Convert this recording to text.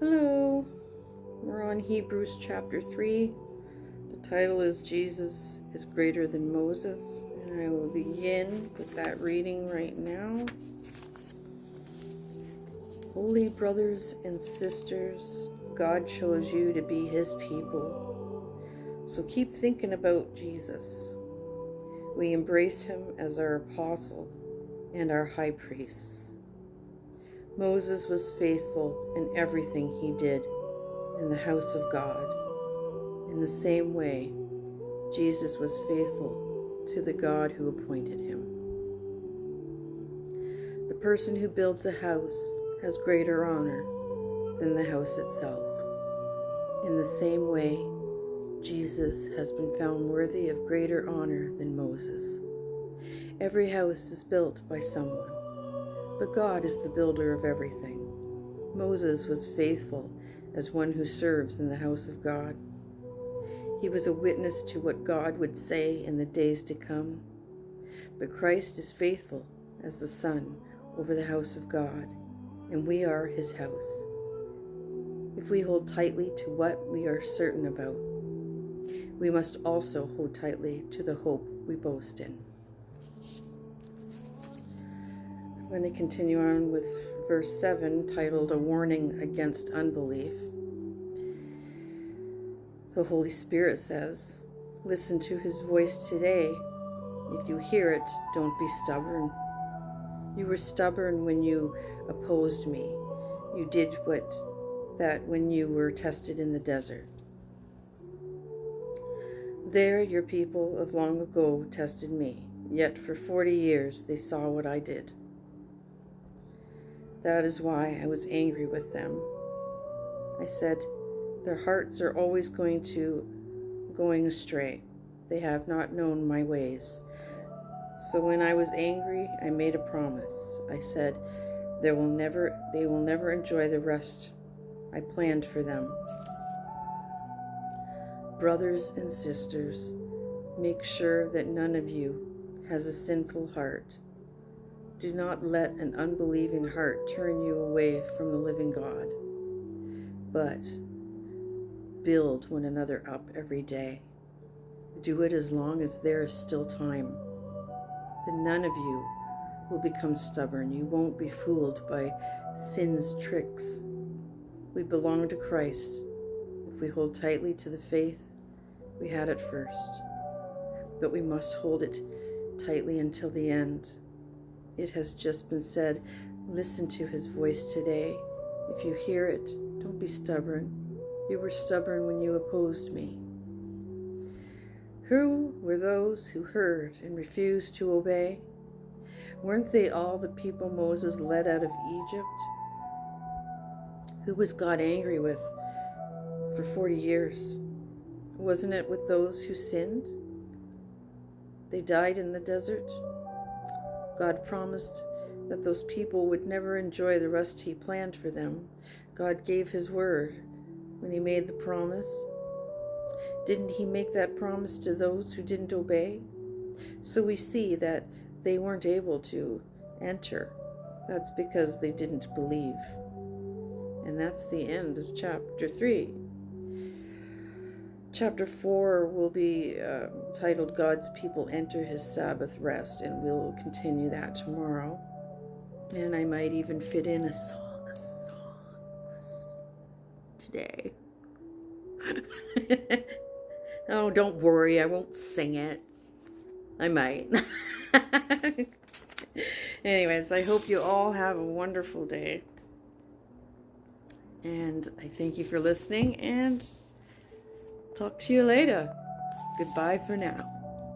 Hello, we're on Hebrews chapter 3. The title is Jesus is Greater Than Moses, and I will begin with that reading right now. Holy brothers and sisters, God chose you to be His people, so keep thinking about Jesus. We embrace Him as our apostle and our high priest. Moses was faithful in everything he did in the house of God. In the same way, Jesus was faithful to the God who appointed him. The person who builds a house has greater honor than the house itself. In the same way, Jesus has been found worthy of greater honor than Moses. Every house is built by someone, but God is the builder of everything. Moses was faithful as one who serves in the house of God. He was a witness to what God would say in the days to come. But Christ is faithful as the Son over the house of God, and we are His house. If we hold tightly to what we are certain about, we must also hold tightly to the hope we boast in. I'm going to continue on with verse 7, titled A Warning Against Unbelief. The Holy Spirit says, "Listen to His voice today. If you hear it, don't be stubborn. You were stubborn when you opposed me. You did that when you were tested in the desert. There your people of long ago tested me, yet for 40 years they saw what I did. That is why I was angry with them. I said, their hearts are always going astray. They have not known my ways. So when I was angry, I made a promise. I said, they will never enjoy the rest I planned for them. Brothers and sisters, make sure that none of you has a sinful heart. Do not let an unbelieving heart turn you away from the living God, but build one another up every day. Do it as long as there is still time. Then none of you will become stubborn. You won't be fooled by sin's tricks. We belong to Christ. If we hold tightly to the faith we had at first, but we must hold it tightly until the end. It has just been said, listen to His voice today. If you hear it, don't be stubborn. You were stubborn when you opposed me. Who were those who heard and refused to obey? Weren't they all the people Moses led out of Egypt? Who was God angry with for 40 years? Wasn't it with those who sinned? They died in the desert. God promised that those people would never enjoy the rest He planned for them. God gave His word when He made the promise. Didn't He make that promise to those who didn't obey? So we see that they weren't able to enter. That's because they didn't believe. And that's the end of chapter 3. Chapter 4 will be titled God's People Enter His Sabbath Rest, and we'll continue that tomorrow. And I might even fit in a song of songs today. Oh, don't worry, I won't sing it. I might. Anyways, I hope you all have a wonderful day. And I thank you for listening, and talk to you later. Goodbye for now.